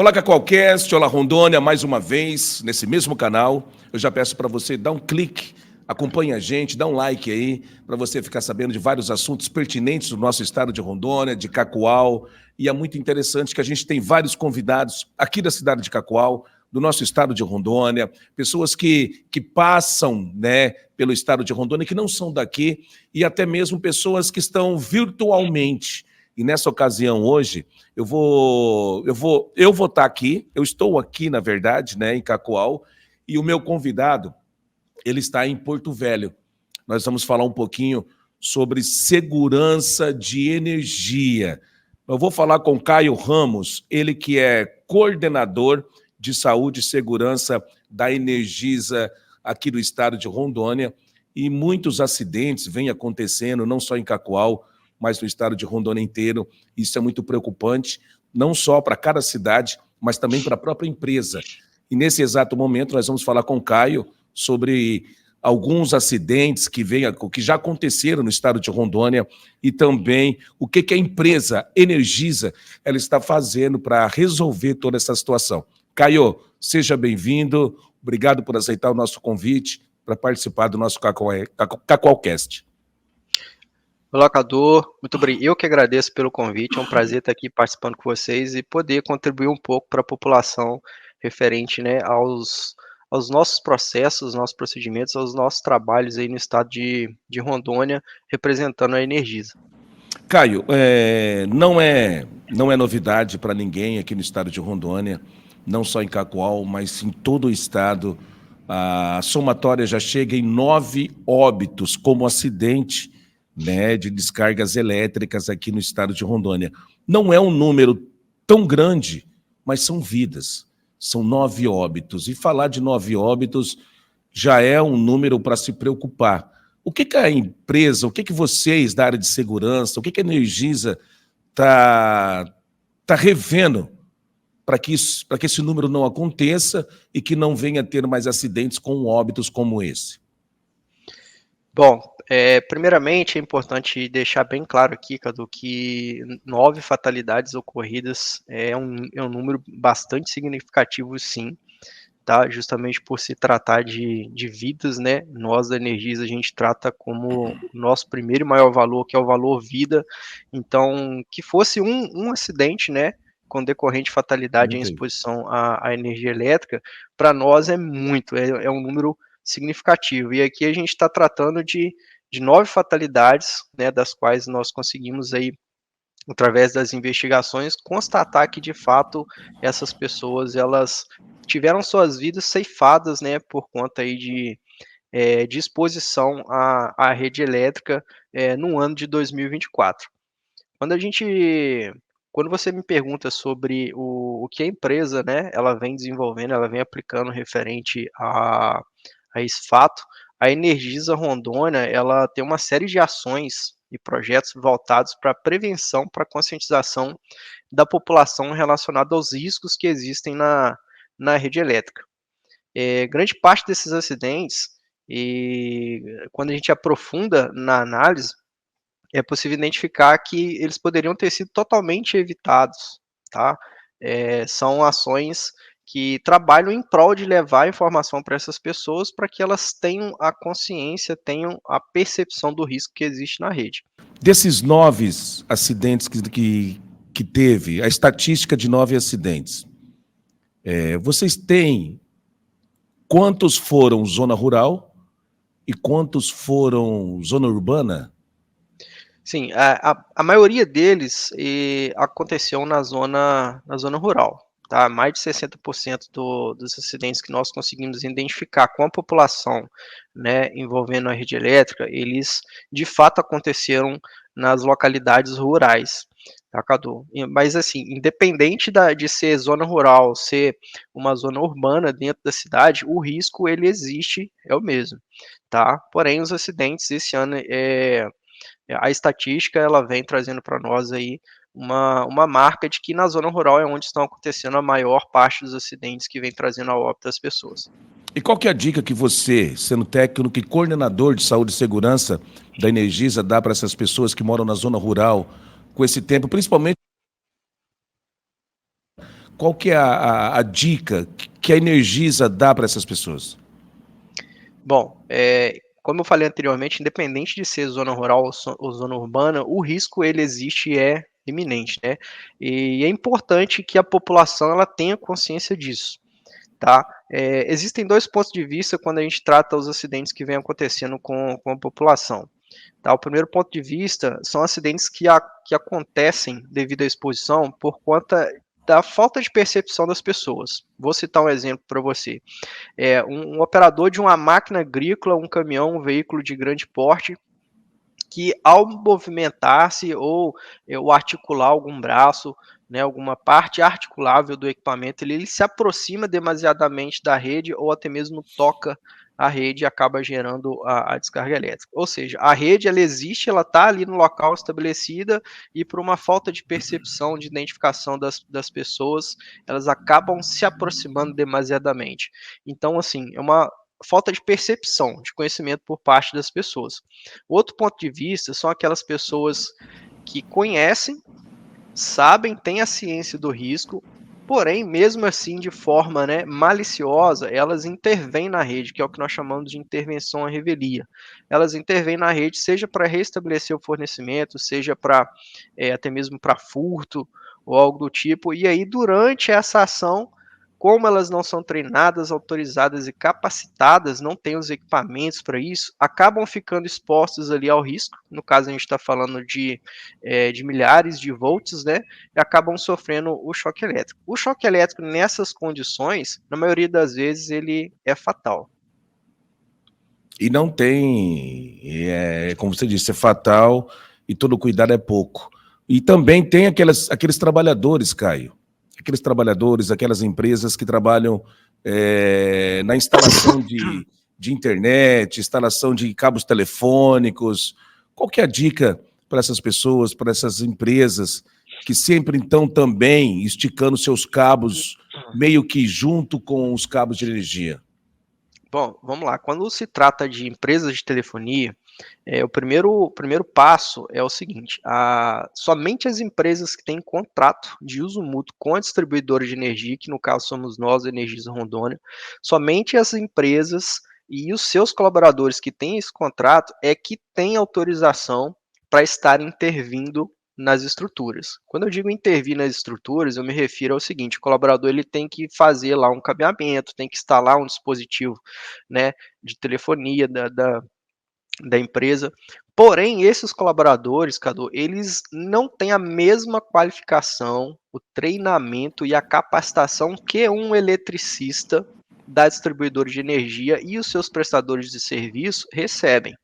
Olá, Cacoalcast, olá, Rondônia, mais uma vez, nesse mesmo canal. Eu já peço para você dar um clique, acompanhe a gente, dá um like aí, para você ficar sabendo de vários assuntos pertinentes do nosso estado de Rondônia, de Cacoal. E é muito interessante que a gente tem vários convidados aqui da cidade de Cacoal, do nosso estado de Rondônia, pessoas que passam, né, pelo estado de Rondônia, que não são daqui, e até mesmo pessoas que estão virtualmente. E nessa ocasião hoje, eu vou estar aqui, eu estou aqui, na verdade, né, em Cacoal, e o meu convidado, ele está em Porto Velho. Nós vamos falar um pouquinho sobre segurança de energia. Eu vou falar com Caio Ramos, ele que é coordenador de saúde e segurança da Energisa aqui do estado de Rondônia, e muitos acidentes vêm acontecendo, não só em Cacoal, mas no estado de Rondônia inteiro. Isso é muito preocupante, não só para cada cidade, mas também para a própria empresa. E nesse exato momento nós vamos falar com o Caio sobre alguns acidentes que já aconteceram no estado de Rondônia e também o que a empresa Energisa ela está fazendo para resolver toda essa situação. Caio, seja bem-vindo, obrigado por aceitar o nosso convite para participar do nosso Cacoalcast. Olá, Cadu, muito obrigado. Eu que agradeço pelo convite, é um prazer estar aqui participando com vocês e poder contribuir um pouco para a população referente, né, aos nossos processos, nossos procedimentos, aos nossos trabalhos aí no estado de Rondônia, representando a Energisa. Caio, não é novidade para ninguém aqui no estado de Rondônia, não só em Cacoal, mas em todo o estado. A somatória já chega em 9 óbitos como acidente, né, de descargas elétricas aqui no estado de Rondônia. Não é um número tão grande, mas são vidas. São 9 óbitos. E falar de 9 óbitos já é um número para se preocupar. O que a empresa, o que vocês da área de segurança, o que a Energisa está revendo para que esse número não aconteça e que não venha a ter mais acidentes com óbitos como esse? Bom, primeiramente é importante deixar bem claro aqui, Cadu, que 9 fatalidades ocorridas é um número bastante significativo, sim, tá? Justamente por se tratar de vidas, né? Nós da Energisa a gente trata como nosso primeiro e maior valor, que é o valor vida. Então, que fosse um acidente, né, com decorrente fatalidade em exposição à energia elétrica, para nós é muito, é um número significativo. E aqui a gente está tratando de 9 fatalidades, né, das quais nós conseguimos aí, através das investigações, constatar que de fato essas pessoas elas tiveram suas vidas ceifadas, né, por conta aí de exposição à rede elétrica no ano de 2024. Quando você me pergunta sobre o que a empresa, né, ela vem desenvolvendo, ela vem aplicando referente a esse fato, a Energisa Rondônia, ela tem uma série de ações e projetos voltados para a prevenção, para a conscientização da população relacionada aos riscos que existem na rede elétrica. Grande parte desses acidentes, e quando a gente aprofunda na análise, é possível identificar que eles poderiam ter sido totalmente evitados, tá? São ações que trabalham em prol de levar a informação para essas pessoas para que elas tenham a consciência, tenham a percepção do risco que existe na rede. Desses 9 acidentes que teve, a estatística de 9 acidentes, vocês têm quantos foram zona rural e quantos foram zona urbana? Sim, a maioria deles aconteceu na zona rural. Tá? Mais de 60% dos acidentes que nós conseguimos identificar com a população, né, envolvendo a rede elétrica, eles de fato aconteceram nas localidades rurais. Tá, Cadu? Mas assim, independente de ser zona rural, ser uma zona urbana dentro da cidade, o risco ele existe, é o mesmo. Tá? Porém, os acidentes esse ano a estatística ela vem trazendo para nós aí uma marca de que na zona rural é onde estão acontecendo a maior parte dos acidentes que vem trazendo a óbito das pessoas. E qual que é a dica que você, sendo técnico e coordenador de saúde e segurança da Energisa, dá para essas pessoas que moram na zona rural com esse tempo, principalmente Qual que é a dica que a Energisa dá para essas pessoas? Bom, como eu falei anteriormente, independente de ser zona rural ou zona urbana, o risco ele existe e é iminente, né? E é importante que a população ela tenha consciência disso, tá? Existem dois pontos de vista quando a gente trata os acidentes que vem acontecendo com a população. Tá? O primeiro ponto de vista são acidentes que acontecem devido à exposição por conta da falta de percepção das pessoas. Vou citar um exemplo para você. Um operador de uma máquina agrícola, um caminhão, um veículo de grande porte, que ao movimentar-se ou articular algum braço, né, alguma parte articulável do equipamento, ele se aproxima demasiadamente da rede ou até mesmo toca a rede e acaba gerando a descarga elétrica. Ou seja, a rede ela existe, ela está ali no local estabelecida e por uma falta de percepção, de identificação das pessoas, elas acabam se aproximando demasiadamente. Então, assim, é uma falta de percepção, de conhecimento por parte das pessoas. Outro ponto de vista são aquelas pessoas que conhecem, sabem, têm a ciência do risco, porém, mesmo assim, de forma, né, maliciosa, elas intervêm na rede, que é o que nós chamamos de intervenção à revelia. Elas intervêm na rede, seja para restabelecer o fornecimento, seja para até mesmo para furto ou algo do tipo, e aí durante essa ação, como elas não são treinadas, autorizadas e capacitadas, não têm os equipamentos para isso, acabam ficando expostos ali ao risco. No caso, a gente está falando de milhares de volts, né? E acabam sofrendo o choque elétrico. O choque elétrico, nessas condições, na maioria das vezes, ele é fatal. E não tem, como você disse, é fatal e todo cuidado é pouco. E também tem aqueles trabalhadores, Caio, aqueles trabalhadores, aquelas empresas que trabalham na instalação de internet, instalação de cabos telefônicos. Qual que é a dica para essas pessoas, para essas empresas que sempre estão também esticando seus cabos meio que junto com os cabos de energia? Bom, vamos lá. Quando se trata de empresas de telefonia, o primeiro passo é o seguinte: somente as empresas que têm contrato de uso mútuo com a distribuidora de energia, que no caso somos nós, a Energisa Rondônia, somente as empresas e os seus colaboradores que têm esse contrato é que têm autorização para estar intervindo nas estruturas. Quando eu digo intervir nas estruturas, eu me refiro ao seguinte: o colaborador ele tem que fazer lá um cabeamento, tem que instalar um dispositivo, né, de telefonia da empresa. Porém, esses colaboradores, Cadu, eles não têm a mesma qualificação, o treinamento e a capacitação que um eletricista da distribuidora de energia e os seus prestadores de serviço recebem.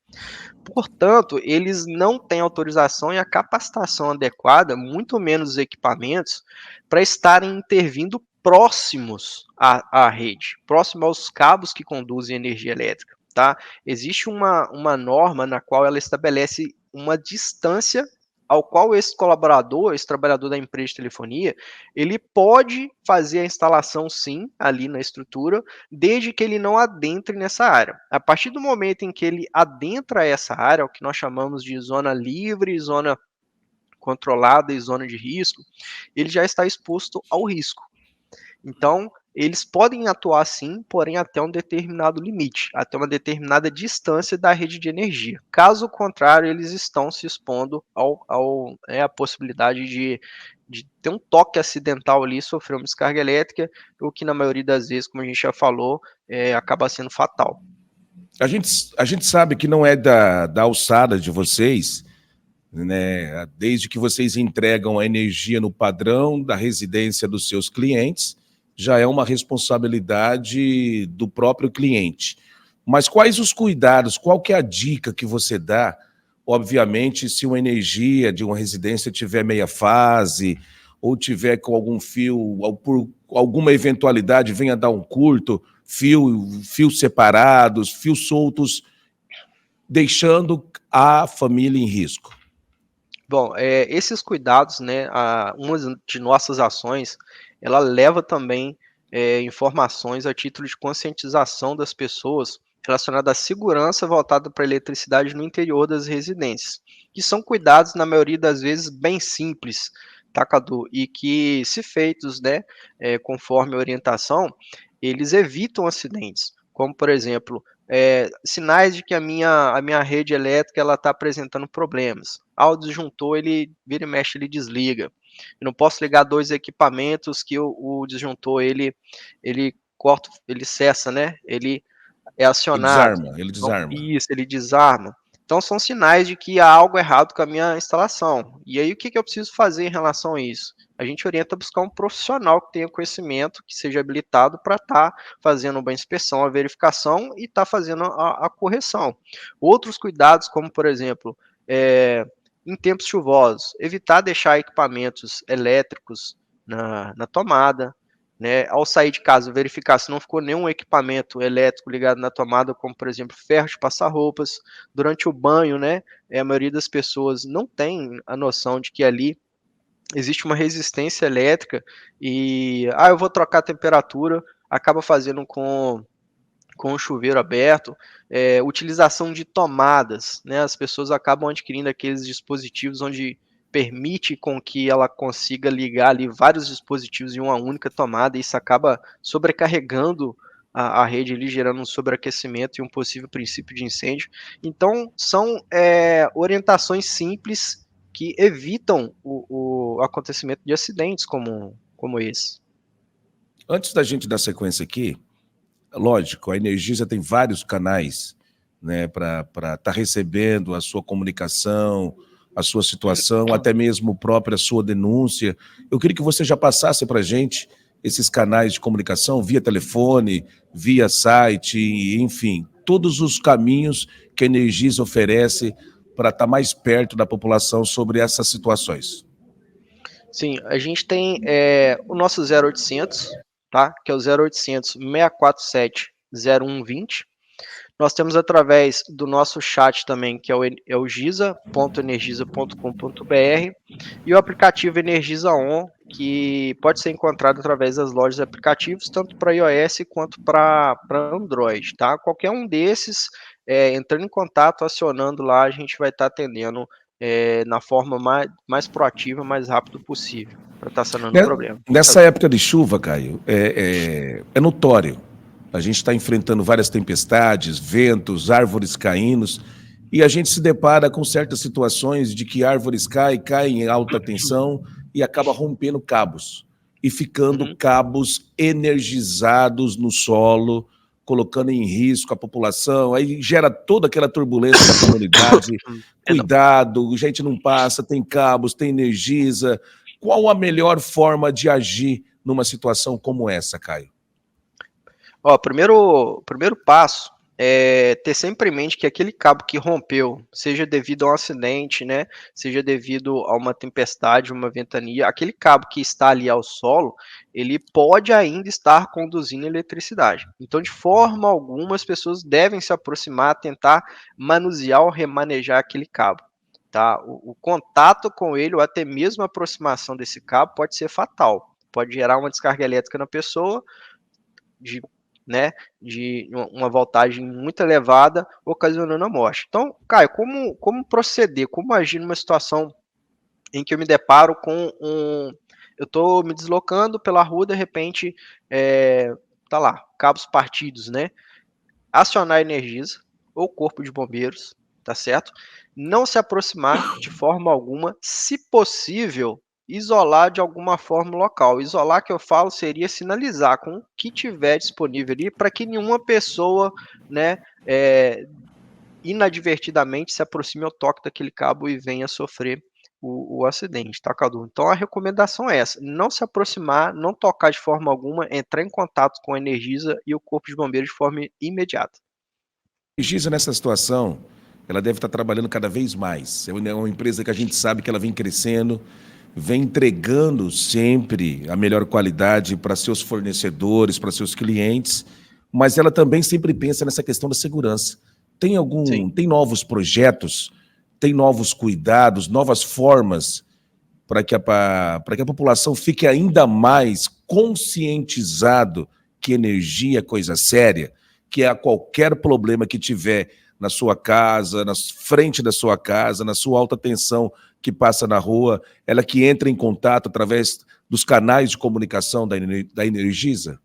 Portanto, eles não têm autorização e a capacitação adequada, muito menos os equipamentos, para estarem intervindo próximos à rede, próximo aos cabos que conduzem energia elétrica. Tá? Existe uma norma na qual ela estabelece uma distância ao qual esse colaborador, esse trabalhador da empresa de telefonia, ele pode fazer a instalação sim ali na estrutura, desde que ele não adentre nessa área. A partir do momento em que ele adentra essa área, o que nós chamamos de zona livre, zona controlada e zona de risco, ele já está exposto ao risco. Então, eles podem atuar sim, porém até um determinado limite, até uma determinada distância da rede de energia. Caso contrário, eles estão se expondo à possibilidade de ter um toque acidental ali, sofrer uma descarga elétrica, o que na maioria das vezes, como a gente já falou, acaba sendo fatal. A gente sabe que não é da alçada de vocês, né? Desde que vocês entregam a energia no padrão da residência dos seus clientes, já é uma responsabilidade do próprio cliente. Mas quais os cuidados, qual que é a dica que você dá? Obviamente, se uma energia de uma residência tiver meia fase, ou tiver com algum fio, ou por alguma eventualidade venha dar um curto, fios separados, fios soltos, deixando a família em risco. Bom, esses cuidados, né, uma de nossas ações, ela leva também informações a título de conscientização das pessoas relacionada à segurança voltada para a eletricidade no interior das residências, que são cuidados, na maioria das vezes, bem simples, tá, Cadu? E que, se feitos, né, conforme a orientação, eles evitam acidentes, como, por exemplo, sinais de que a minha rede elétrica ela está apresentando problemas. O disjuntor, ele vira e mexe, ele desliga. Eu não posso ligar dois equipamentos que o disjuntor, ele corta, ele cessa, né? Ele é Ele acionado. desarma, ele Então, desarma. isso, ele desarma. Então, são sinais de que há algo errado com a minha instalação. E aí, o que eu preciso fazer em relação a isso? A gente orienta a buscar um profissional que tenha conhecimento, que seja habilitado para estar fazendo uma inspeção, a verificação e estar fazendo a correção. Outros cuidados, como, por exemplo, em tempos chuvosos, evitar deixar equipamentos elétricos na tomada, né? Ao sair de casa, verificar se não ficou nenhum equipamento elétrico ligado na tomada, como, por exemplo, ferro de passar roupas. Durante o banho, né, a maioria das pessoas não tem a noção de que ali existe uma resistência elétrica e, eu vou trocar a temperatura, acaba fazendo com o chuveiro aberto, utilização de tomadas, né? As pessoas acabam adquirindo aqueles dispositivos onde permite com que ela consiga ligar ali vários dispositivos em uma única tomada, e isso acaba sobrecarregando a rede ali, gerando um sobreaquecimento e um possível princípio de incêndio. Então, são orientações simples que evitam o acontecimento de acidentes como esse. Antes da gente dar sequência aqui, lógico, a Energisa tem vários canais, né, para estar recebendo a sua comunicação, a sua situação, até mesmo própria sua denúncia. Eu queria que você já passasse para a gente esses canais de comunicação, via telefone, via site, enfim, todos os caminhos que a Energisa oferece para estar mais perto da população sobre essas situações. Sim, a gente tem o nosso 0800, tá? Que é o 0800 647 0120. Nós temos através do nosso chat também, que é o giza.energisa.com.br, e o aplicativo Energisa On, que pode ser encontrado através das lojas de aplicativos, tanto para iOS quanto para Android, tá? Qualquer um desses, entrando em contato, acionando lá, a gente vai estar atendendo na forma mais proativa, mais rápido possível, para estar sanando o problema. Nessa época de chuva, Caio, é notório. A gente está enfrentando várias tempestades, ventos, árvores caindo, e a gente se depara com certas situações de que árvores caem em alta tensão e acaba rompendo cabos e ficando cabos energizados no solo, colocando em risco a população, aí gera toda aquela turbulência na comunidade. Cuidado, gente não passa, tem cabos, tem Energisa. Qual a melhor forma de agir numa situação como essa, Caio? Primeiro passo é ter sempre em mente que aquele cabo que rompeu, seja devido a um acidente, né, seja devido a uma tempestade, uma ventania, aquele cabo que está ali ao solo, ele pode ainda estar conduzindo eletricidade. Então, de forma alguma, as pessoas devem se aproximar, tentar manusear ou remanejar aquele cabo. Tá? O contato com ele, ou até mesmo a aproximação desse cabo, pode ser fatal. Pode gerar uma descarga elétrica na pessoa, de uma voltagem muito elevada, ocasionando a morte. Então, Caio, como proceder? Como agir numa situação em que eu me deparo com eu estou me deslocando pela rua, de repente, tá lá, cabos partidos, né? Acionar a Energisa ou Corpo de Bombeiros, tá certo? Não se aproximar de forma alguma, se possível, isolar de alguma forma o local. Isolar, que eu falo, seria sinalizar com o que tiver disponível ali, para que nenhuma pessoa, né, inadvertidamente se aproxime ao toque daquele cabo e venha sofrer o acidente, tá, Cadu? Então a recomendação é essa: não se aproximar, não tocar de forma alguma, entrar em contato com a Energisa e o Corpo de Bombeiros de forma imediata. A Energisa, nessa situação, ela deve estar trabalhando cada vez mais. É uma empresa que a gente sabe que ela vem crescendo, vem entregando sempre a melhor qualidade para seus fornecedores, para seus clientes, mas ela também sempre pensa nessa questão da segurança. Tem novos projetos, tem novos cuidados, novas formas para que a população fique ainda mais conscientizado que energia é coisa séria, que a qualquer problema que tiver, na sua casa, na frente da sua casa, na sua alta tensão que passa na rua, ela que entra em contato através dos canais de comunicação da Energisa?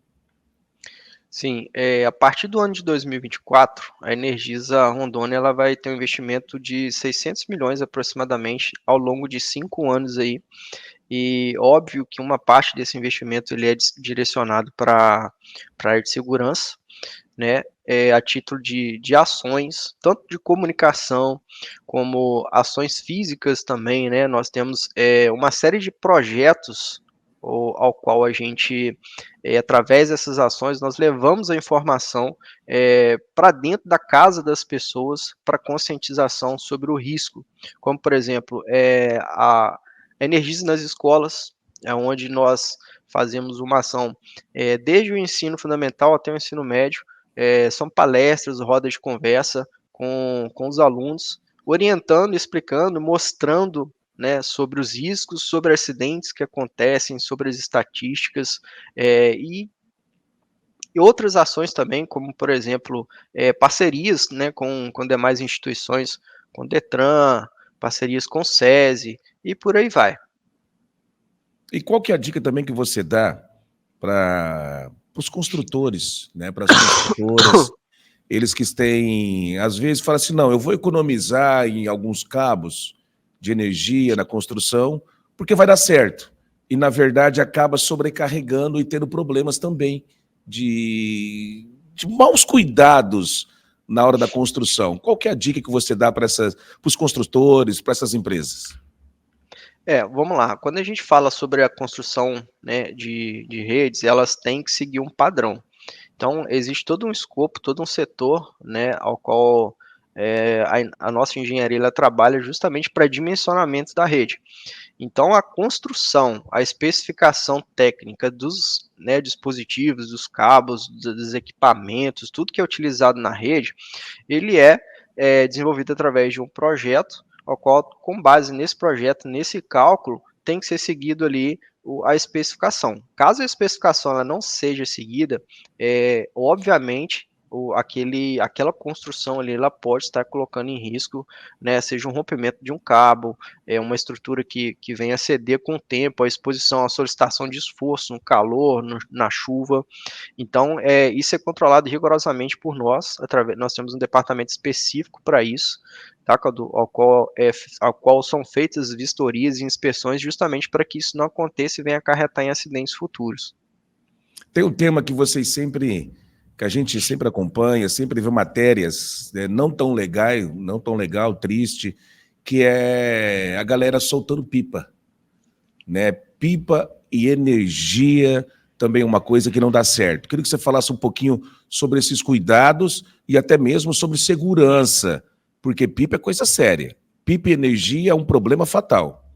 Sim, a partir do ano de 2024, a Energisa Rondônia ela vai ter um investimento de 600 milhões aproximadamente ao longo de 5 anos aí, e óbvio que uma parte desse investimento ele é direcionado para a área de segurança, né, a título de ações, tanto de comunicação, como ações físicas também, né, nós temos uma série de projetos ao qual a gente, através dessas ações, nós levamos a informação para dentro da casa das pessoas, para conscientização sobre o risco, como por exemplo, a Energisa nas escolas, é onde nós fazemos uma ação desde o ensino fundamental até o ensino médio, são palestras, rodas de conversa com os alunos, orientando, explicando, mostrando, né, sobre os riscos, sobre acidentes que acontecem, sobre as estatísticas, e outras ações também, como por exemplo, parcerias, né, com demais instituições, com o Detran, parcerias com o SESI, e por aí vai. E qual que é a dica também que você dá para os construtores, né, para as construtoras, eles que têm, às vezes, falam assim, não, eu vou economizar em alguns cabos de energia na construção, porque vai dar certo. E, na verdade, acaba sobrecarregando e tendo problemas também de maus cuidados na hora da construção. Qual que é a dica que você dá para os construtores, para essas empresas? Vamos lá. Quando a gente fala sobre a construção, né, de redes, elas têm que seguir um padrão. Então, existe todo um escopo, todo um setor, né, ao qual a nossa engenharia ela trabalha justamente para dimensionamento da rede. Então, a construção, a especificação técnica dos, né, dispositivos, dos cabos, dos equipamentos, tudo que é utilizado na rede, ele desenvolvido através de um projeto, ao qual, com base nesse projeto, nesse cálculo, tem que ser seguido ali a especificação. Caso a especificação ela não seja seguida, obviamente, aquela construção ali, ela pode estar colocando em risco, né, seja um rompimento de um cabo, uma estrutura que venha a ceder com o tempo, a exposição à solicitação de esforço, no calor, na chuva. Então, isso é controlado rigorosamente por nós, nós temos um departamento específico para isso, tá, ao qual são feitas vistorias e inspeções justamente para que isso não aconteça e venha acarretar em acidentes futuros. Tem um tema que a gente sempre acompanha, sempre vê matérias, né, não tão legal, triste, que é a galera soltando pipa, né? Pipa e energia também é uma coisa que não dá certo. Queria que você falasse um pouquinho sobre esses cuidados e até mesmo sobre segurança, porque pipa é coisa séria. Pipa e energia é um problema fatal.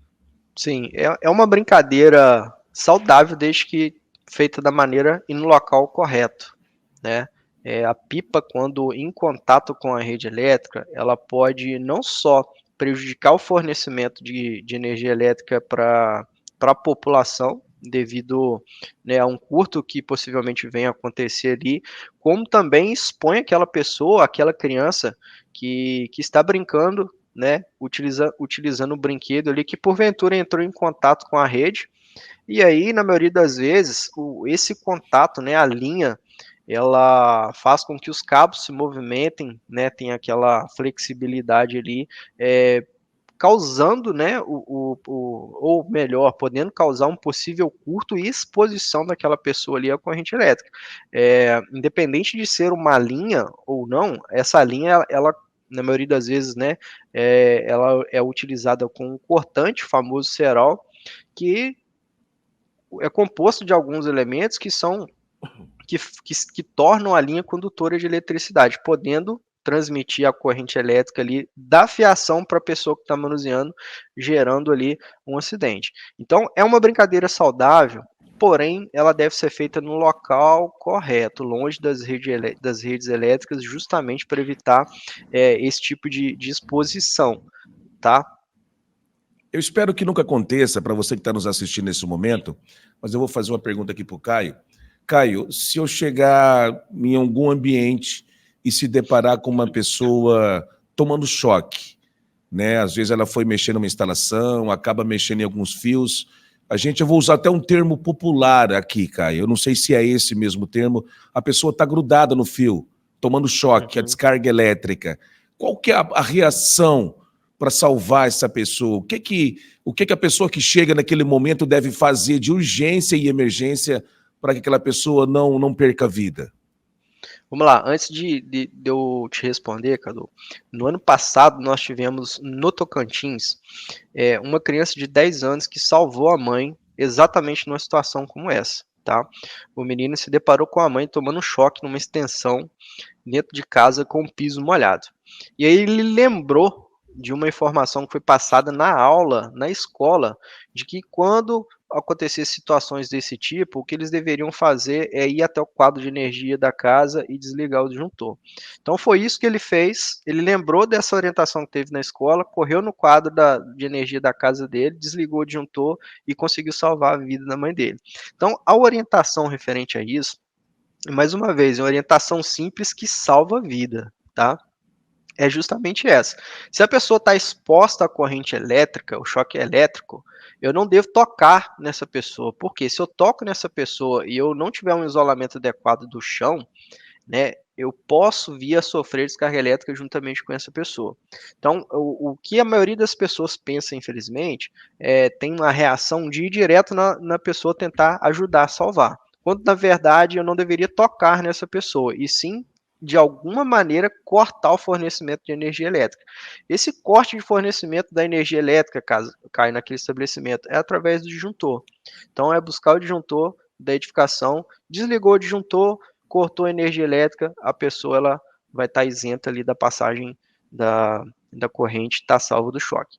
Sim, é uma brincadeira saudável desde que feita da maneira e no local correto, né? A pipa, quando em contato com a rede elétrica, ela pode não só prejudicar o fornecimento de energia elétrica para a população, devido, né, a um curto que possivelmente venha a acontecer ali, como também expõe aquela pessoa, aquela criança que está brincando, né, utilizando o brinquedo ali, que porventura entrou em contato com a rede, e aí, na maioria das vezes, esse contato, né, a linha, ela faz com que os cabos se movimentem, né, tem aquela flexibilidade ali, causando, né, ou melhor, podendo causar um possível curto e exposição daquela pessoa ali à corrente elétrica. Independente de ser uma linha ou não, essa linha, ela na maioria das vezes, né, ela é utilizada com um cortante, famoso cerol, que é composto de alguns elementos que tornam a linha condutora de eletricidade, podendo transmitir a corrente elétrica ali da fiação para a pessoa que está manuseando, gerando ali um acidente. Então, é uma brincadeira saudável, porém, ela deve ser feita no local correto, longe das redes elétricas, justamente para evitar esse tipo de exposição, tá? Eu espero que nunca aconteça para você que está nos assistindo nesse momento, mas eu vou fazer uma pergunta aqui para o Caio. Caio, se eu chegar em algum ambiente e se deparar com uma pessoa tomando choque, né? Às vezes ela foi mexer numa instalação, acaba mexendo em alguns fios. Eu vou usar até um termo popular aqui, Caio. Eu não sei se é esse mesmo termo. A pessoa está grudada no fio, tomando choque, a descarga elétrica. Qual que é a reação para salvar essa pessoa? O que a pessoa que chega naquele momento deve fazer de urgência e emergência para que aquela pessoa não perca a vida? Vamos lá, antes de eu te responder, Cadu, no ano passado nós tivemos no Tocantins uma criança de 10 anos que salvou a mãe exatamente numa situação como essa, tá? O menino se deparou com a mãe tomando um choque numa extensão dentro de casa com o piso molhado. E aí ele lembrou de uma informação que foi passada na aula, na escola, de que quando acontecer situações desse tipo, o que eles deveriam fazer é ir até o quadro de energia da casa e desligar o disjuntor. Então foi isso que ele fez, ele lembrou dessa orientação que teve na escola, correu no quadro de energia da casa dele, desligou o disjuntor e conseguiu salvar a vida da mãe dele. Então a orientação referente a isso, mais uma vez, é uma orientação simples que salva a vida, tá? É justamente essa. Se a pessoa está exposta à corrente elétrica, o choque elétrico, eu não devo tocar nessa pessoa, porque se eu toco nessa pessoa e eu não tiver um isolamento adequado do chão, né, eu posso vir a sofrer descarga elétrica juntamente com essa pessoa. Então, o que a maioria das pessoas pensa, infelizmente, tem uma reação de ir direto na pessoa tentar ajudar a salvar. Quando, na verdade, eu não deveria tocar nessa pessoa, e sim, de alguma maneira, cortar o fornecimento de energia elétrica. Esse corte de fornecimento da energia elétrica, caso caia naquele estabelecimento, é através do disjuntor. Então, é buscar o disjuntor da edificação, desligou o disjuntor, cortou a energia elétrica, a pessoa ela vai estar isenta ali da passagem da corrente, está salvo do choque.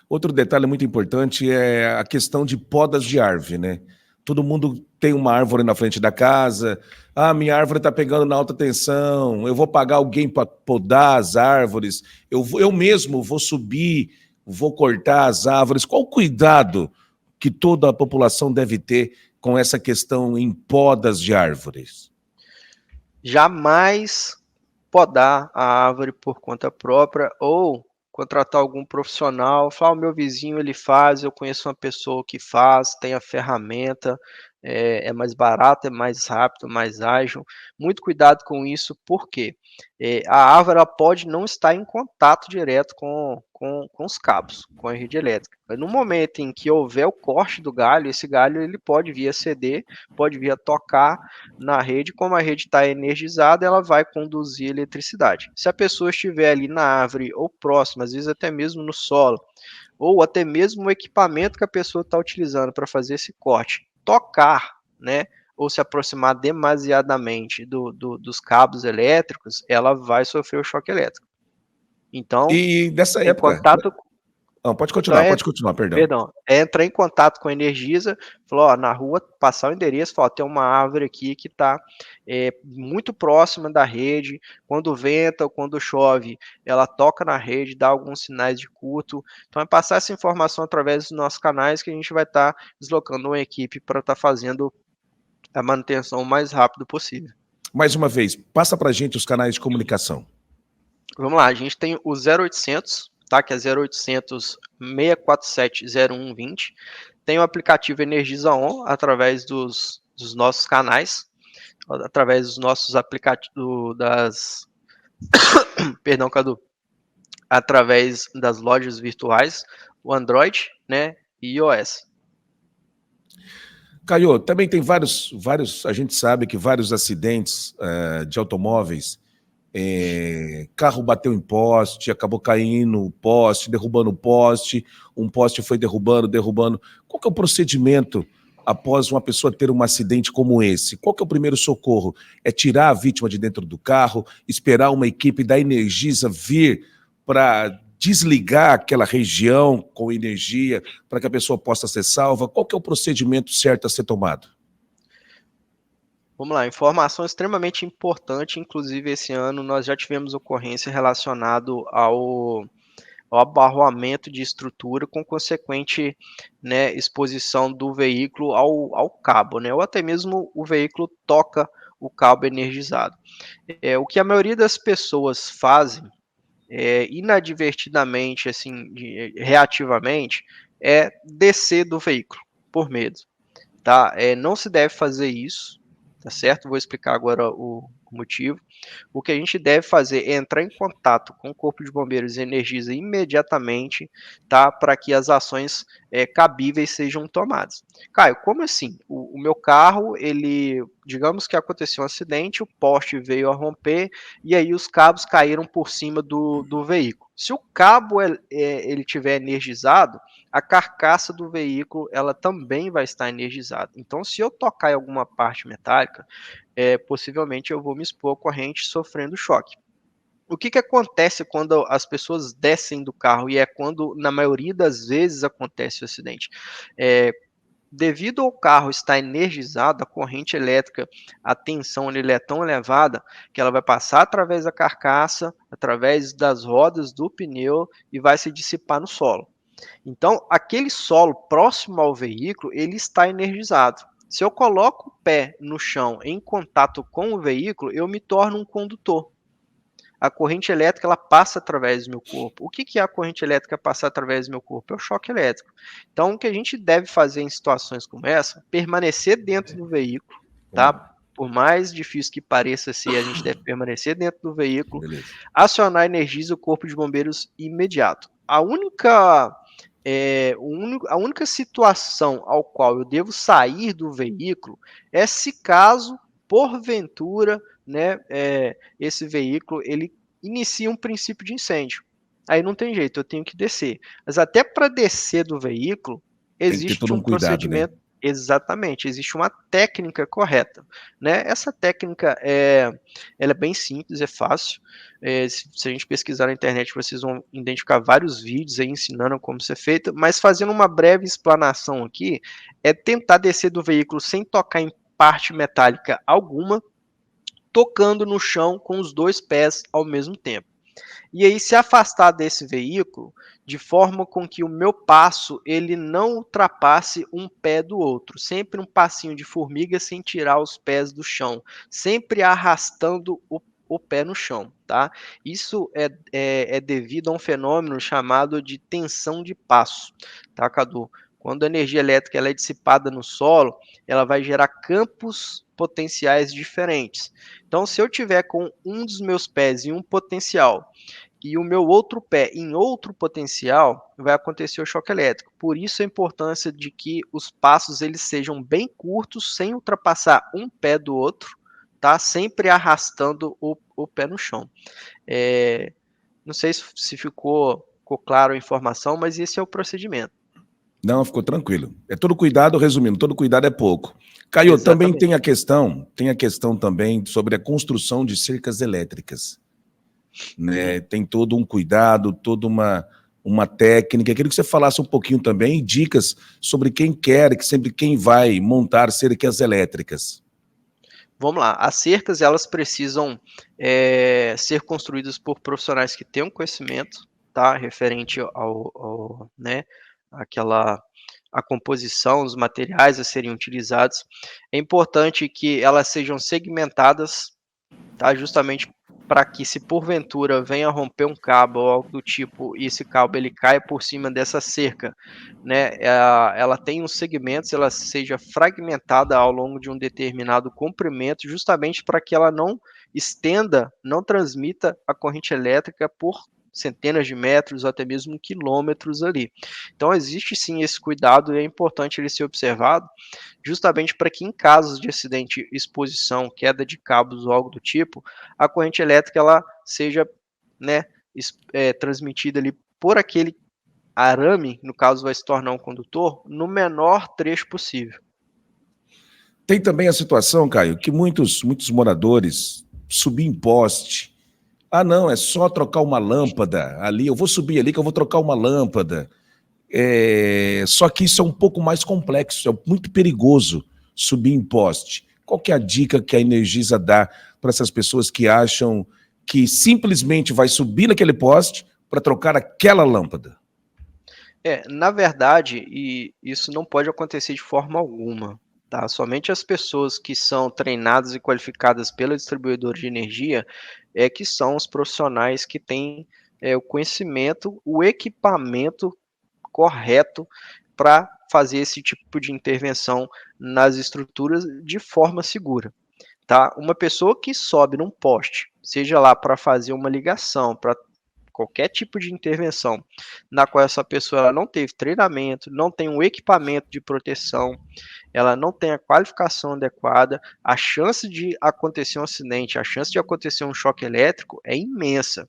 Outro detalhe muito importante é a questão de podas de árvore, né? Todo mundo tem uma árvore na frente da casa. Ah, minha árvore está pegando na alta tensão. Eu vou pagar alguém para podar as árvores. Eu mesmo vou subir, vou cortar as árvores. Qual o cuidado que toda a população deve ter com essa questão em podas de árvores? Jamais podar a árvore por conta própria ou contratar algum profissional, falar: "O meu vizinho ele faz, eu conheço uma pessoa que faz, tem a ferramenta, é mais barato, é mais rápido, mais ágil". Muito cuidado com isso, porque a árvore ela pode não estar em contato direto com os cabos, com a rede elétrica. Mas no momento em que houver o corte do galho, esse galho ele pode vir a ceder, pode vir a tocar na rede, como a rede está energizada, ela vai conduzir eletricidade. Se a pessoa estiver ali na árvore ou próxima, às vezes até mesmo no solo, ou até mesmo o equipamento que a pessoa está utilizando para fazer esse corte, tocar, né, ou se aproximar demasiadamente dos cabos elétricos, ela vai sofrer o choque elétrico. Então, E nessa em época... contato, Não, então pode continuar, perdão. perdão, é entrar em contato com a Energisa, falou, ó, na rua, passar o endereço, falar, tem uma árvore aqui que está muito próxima da rede, quando venta ou quando chove, ela toca na rede, dá alguns sinais de curto, então é passar essa informação através dos nossos canais que a gente vai estar deslocando uma equipe para estar fazendo a manutenção o mais rápido possível. Mais uma vez, passa para a gente os canais de comunicação. Vamos lá, a gente tem o 0800, tá, que é 0800 647 0120. Tem o aplicativo Energisa On, através dos nossos canais, através dos nossos aplicativos, perdão, Cadu, através das lojas virtuais, o Android, né, e iOS. Caio, também tem a gente sabe que vários acidentes de automóveis, carro bateu em poste, acabou caindo o poste, derrubando o poste, um poste foi derrubando. Qual que é o procedimento após uma pessoa ter um acidente como esse? Qual que é o primeiro socorro? É tirar a vítima de dentro do carro, esperar uma equipe da Energisa vir para desligar aquela região com energia para que a pessoa possa ser salva? Qual que é o procedimento certo a ser tomado? Vamos lá, informação extremamente importante, inclusive esse ano nós já tivemos ocorrência relacionado ao abarroamento de estrutura com consequente, né, exposição do veículo ao cabo, né, ou até mesmo o veículo toca o cabo energizado. O que a maioria das pessoas fazem, inadvertidamente, assim, reativamente, é descer do veículo, por medo, tá? Não se deve fazer isso, tá certo? Vou explicar agora o motivo. O que a gente deve fazer é entrar em contato com o Corpo de Bombeiros e Energisa imediatamente, tá? Para que as ações cabíveis sejam tomadas. Caio, como assim? O meu carro, digamos que aconteceu um acidente, o poste veio a romper e aí os cabos caíram por cima do veículo. Se o cabo ele tiver energizado, a carcaça do veículo ela também vai estar energizada. Então, se eu tocar em alguma parte metálica, possivelmente eu vou me expor à corrente sofrendo choque. O que acontece quando as pessoas descem do carro, e é quando, na maioria das vezes, acontece o acidente? Devido ao carro estar energizado, a corrente elétrica, a tensão ele é tão elevada que ela vai passar através da carcaça, através das rodas do pneu e vai se dissipar no solo. Então, aquele solo próximo ao veículo, ele está energizado. Se eu coloco o pé no chão em contato com o veículo, eu me torno um condutor. A corrente elétrica ela passa através do meu corpo. O que é a corrente elétrica passar através do meu corpo? É o choque elétrico. Então, o que a gente deve fazer em situações como essa, permanecer dentro do veículo, tá? Por mais difícil que pareça ser, a gente deve permanecer dentro do veículo, Beleza. acionar a Energisa, o Corpo de Bombeiros imediato. A única situação ao qual eu devo sair do veículo é se caso, porventura, né, esse veículo ele inicia um princípio de incêndio. Aí não tem jeito, eu tenho que descer. Mas até para descer do veículo, Tem que ter existe todo um um cuidado, né? procedimento. Exatamente, existe uma técnica correta, né? Essa técnica ela é bem simples, é fácil. Se a gente pesquisar na internet, vocês vão identificar vários vídeos aí ensinando como ser feito, mas fazendo uma breve explanação aqui, é tentar descer do veículo sem tocar em parte metálica alguma, tocando no chão com os dois pés ao mesmo tempo. E aí se afastar desse veículo de forma com que o meu passo ele não ultrapasse um pé do outro, sempre um passinho de formiga sem tirar os pés do chão, sempre arrastando o pé no chão, tá? Isso é devido a um fenômeno chamado de tensão de passo, tá, Cadu? Quando a energia elétrica ela é dissipada no solo, ela vai gerar campos potenciais diferentes. Então, se eu tiver com um dos meus pés em um potencial e o meu outro pé em outro potencial, vai acontecer o choque elétrico. Por isso a importância de que os passos eles sejam bem curtos, sem ultrapassar um pé do outro, tá? Sempre arrastando o pé no chão. Não sei se ficou claro a informação, mas esse é o procedimento. Não, ficou tranquilo. É todo cuidado, resumindo, todo cuidado é pouco. Caio, também Exatamente. tem a questão também sobre a construção de cercas elétricas, né? Tem todo um cuidado, toda uma técnica. Eu queria que você falasse um pouquinho também, dicas sobre quem quer, quem vai montar cercas elétricas. Vamos lá, as cercas elas precisam ser construídas por profissionais que tenham conhecimento, tá, referente né, a composição, os materiais a serem utilizados. É importante que elas sejam segmentadas, tá, justamente para que se porventura venha romper um cabo ou algo do tipo e esse cabo ele caia por cima dessa cerca, né, ela tem uns segmentos, ela seja fragmentada ao longo de um determinado comprimento, justamente para que ela não estenda, não transmita a corrente elétrica por centenas de metros ou até mesmo quilômetros ali. Então existe sim esse cuidado e é importante ele ser observado, justamente para que em casos de acidente, exposição, queda de cabos ou algo do tipo, a corrente elétrica ela seja, né, transmitida ali por aquele arame, no caso vai se tornar um condutor, no menor trecho possível. Tem também a situação, Caio, que muitos moradores subem em poste. Ah, não, é só trocar uma lâmpada ali, eu vou subir ali que eu vou trocar uma lâmpada. Só que isso é um pouco mais complexo, é muito perigoso subir em poste. Qual que é a dica que a Energisa dá para essas pessoas que acham que simplesmente vai subir naquele poste para trocar aquela lâmpada? Na verdade, e isso não pode acontecer de forma alguma, tá? Somente as pessoas que são treinadas e qualificadas pela distribuidora de energia é que são os profissionais que têm o conhecimento, o equipamento correto para fazer esse tipo de intervenção nas estruturas de forma segura. Tá? Uma pessoa que sobe num poste, seja lá para fazer uma ligação, para qualquer tipo de intervenção, na qual essa pessoa ela não teve treinamento, não tem um equipamento de proteção, ela não tem a qualificação adequada, a chance de acontecer um acidente, a chance de acontecer um choque elétrico é imensa,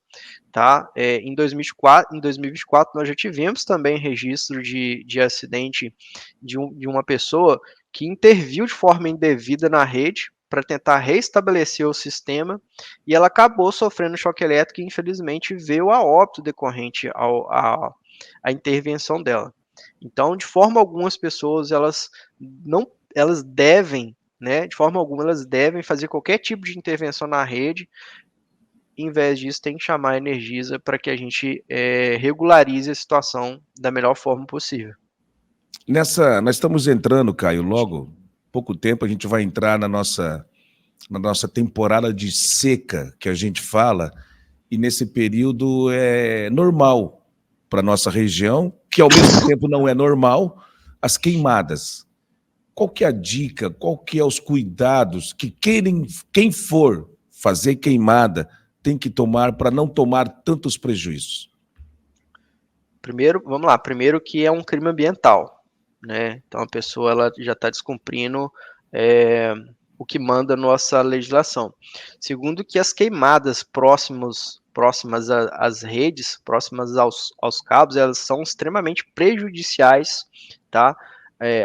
tá? Em 2024 nós já tivemos também registro de acidente de uma pessoa que interviu de forma indevida na rede para tentar restabelecer o sistema e ela acabou sofrendo choque elétrico e infelizmente veio a óbito decorrente à intervenção dela. Então, de forma alguma, as pessoas elas devem, né? De forma alguma, elas devem fazer qualquer tipo de intervenção na rede. Em vez disso, tem que chamar a Energisa para que a gente regularize a situação da melhor forma possível. Nós estamos entrando, Caio, logo, pouco tempo, a gente vai entrar na nossa temporada de seca, que a gente fala, e nesse período é normal para a nossa região, que ao mesmo tempo não é normal, as queimadas. Qual que é a dica, qual que é os cuidados que quem for fazer queimada tem que tomar para não tomar tantos prejuízos? Primeiro, vamos lá, primeiro que é um crime ambiental, né? Então a pessoa ela já está descumprindo o que manda a nossa legislação. Segundo que as queimadas próximas às redes, próximas aos cabos, elas são extremamente prejudiciais, tá?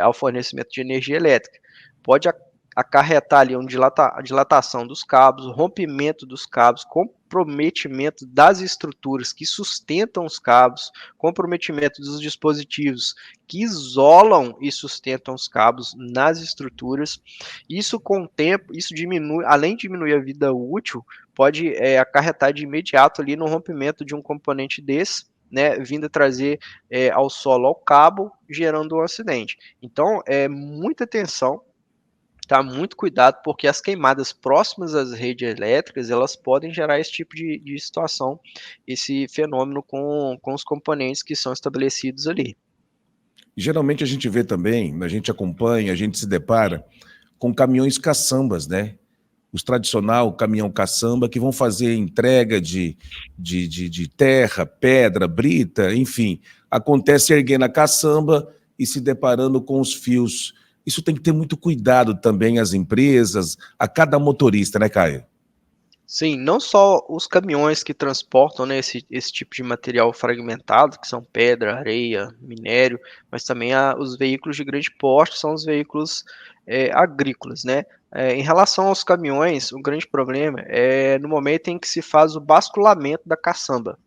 Ao fornecimento de energia elétrica. Pode acarretar ali a dilatação dos cabos, o rompimento dos cabos, comprometimento das estruturas que sustentam os cabos, comprometimento dos dispositivos que isolam e sustentam os cabos nas estruturas. Isso com o tempo, isso diminui, além de diminuir a vida útil, pode acarretar de imediato ali no rompimento de um componente desse, né, vindo a trazer ao solo, ao cabo, gerando um acidente. Então, muita atenção, tá? Muito cuidado, porque as queimadas próximas às redes elétricas, elas podem gerar esse tipo de situação, esse fenômeno com os componentes que são estabelecidos ali. Geralmente a gente vê também, a gente acompanha, a gente se depara com caminhões caçambas, né? Os tradicional caminhão caçamba que vão fazer entrega de terra, pedra, brita, enfim. Acontece erguendo a caçamba e se deparando com os fios. Isso tem que ter muito cuidado também as empresas, a cada motorista, né, Caio? Sim, não só os caminhões que transportam, né, esse tipo de material fragmentado, que são pedra, areia, minério, mas também os veículos de grande porte, são os veículos agrícolas, né? Em relação aos caminhões, o grande problema é no momento em que se faz o basculamento da caçamba.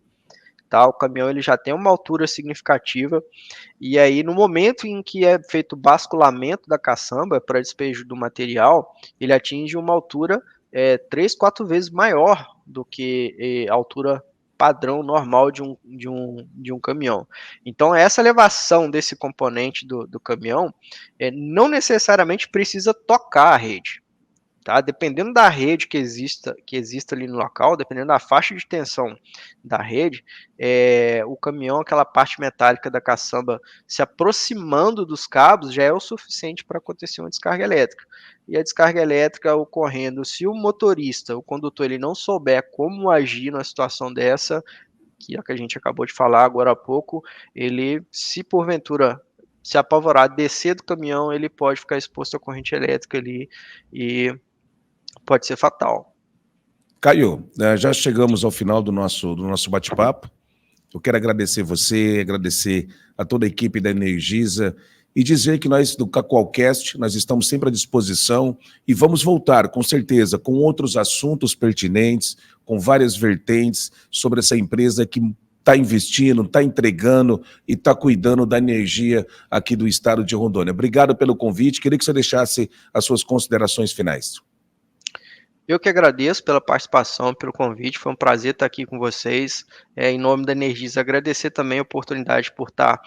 Tá? O caminhão ele já tem uma altura significativa, e aí no momento em que é feito o basculamento da caçamba para despejo do material, ele atinge uma altura 3, 4 vezes maior do que a altura padrão normal de um caminhão. Então, essa elevação desse componente do caminhão não necessariamente precisa tocar a rede. Tá? Dependendo da rede que exista ali no local, dependendo da faixa de tensão da rede, o caminhão, aquela parte metálica da caçamba se aproximando dos cabos já é o suficiente para acontecer uma descarga elétrica. E a descarga elétrica ocorrendo, se o motorista, o condutor, ele não souber como agir numa situação dessa, que é a que a gente acabou de falar agora há pouco, ele, se porventura se apavorar, descer do caminhão, ele pode ficar exposto à corrente elétrica ali e pode ser fatal. Caio, já chegamos ao final do nosso bate-papo. Eu quero agradecer você, agradecer a toda a equipe da Energisa e dizer que nós, do Cacoalcast, nós estamos sempre à disposição e vamos voltar, com certeza, com outros assuntos pertinentes, com várias vertentes sobre essa empresa que está investindo, está entregando e está cuidando da energia aqui do estado de Rondônia. Obrigado pelo convite. Queria que você deixasse as suas considerações finais. Eu que agradeço pela participação, pelo convite, foi um prazer estar aqui com vocês. Em nome da Energisa, agradecer também a oportunidade por estar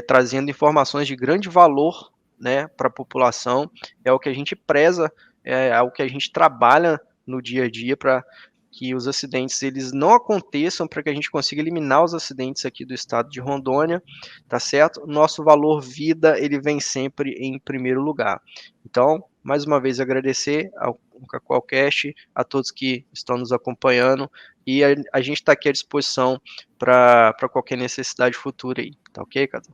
trazendo informações de grande valor né, para a população, é o que a gente preza, é o que a gente trabalha no dia a dia para que os acidentes eles não aconteçam, para que a gente consiga eliminar os acidentes aqui do estado de Rondônia, tá certo? Nosso valor vida, ele vem sempre em primeiro lugar. Então, mais uma vez agradecer ao CacoalCast, a todos que estão nos acompanhando, e a gente está aqui à disposição para qualquer necessidade futura aí, tá ok, Cadu?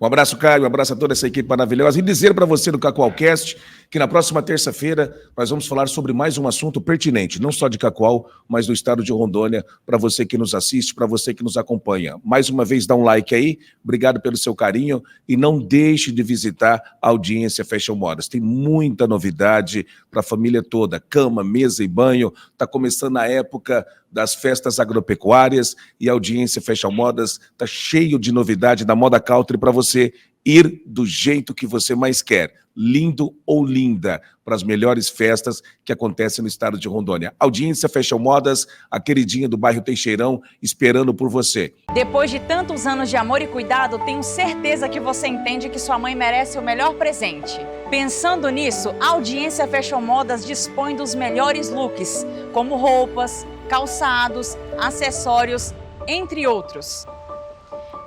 Um abraço, Caio, um abraço a toda essa equipe maravilhosa. E dizer para você do CacoalCast que na próxima terça-feira nós vamos falar sobre mais um assunto pertinente, não só de Cacoal, mas do estado de Rondônia, para você que nos assiste, para você que nos acompanha. Mais uma vez, dá um like aí, obrigado pelo seu carinho e não deixe de visitar a audiência Fashion Modas. Tem muita novidade para a família toda, cama, mesa e banho. Está começando a época das festas agropecuárias e a audiência Fashion Modas está cheio de novidade da moda country para você ir do jeito que você mais quer, lindo ou linda, para as melhores festas que acontecem no estado de Rondônia. Audiência Fashion Modas, a queridinha do bairro Teixeirão, esperando por você. Depois de tantos anos de amor e cuidado, tenho certeza que você entende que sua mãe merece o melhor presente. Pensando nisso, a Audiência Fashion Modas dispõe dos melhores looks, como roupas, calçados, acessórios, entre outros.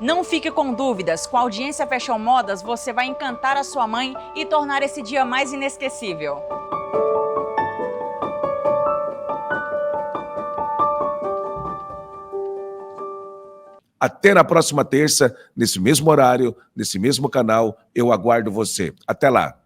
Não fique com dúvidas, com a Audiência Fashion Modas você vai encantar a sua mãe e tornar esse dia mais inesquecível. Até na próxima terça, nesse mesmo horário, nesse mesmo canal, eu aguardo você. Até lá!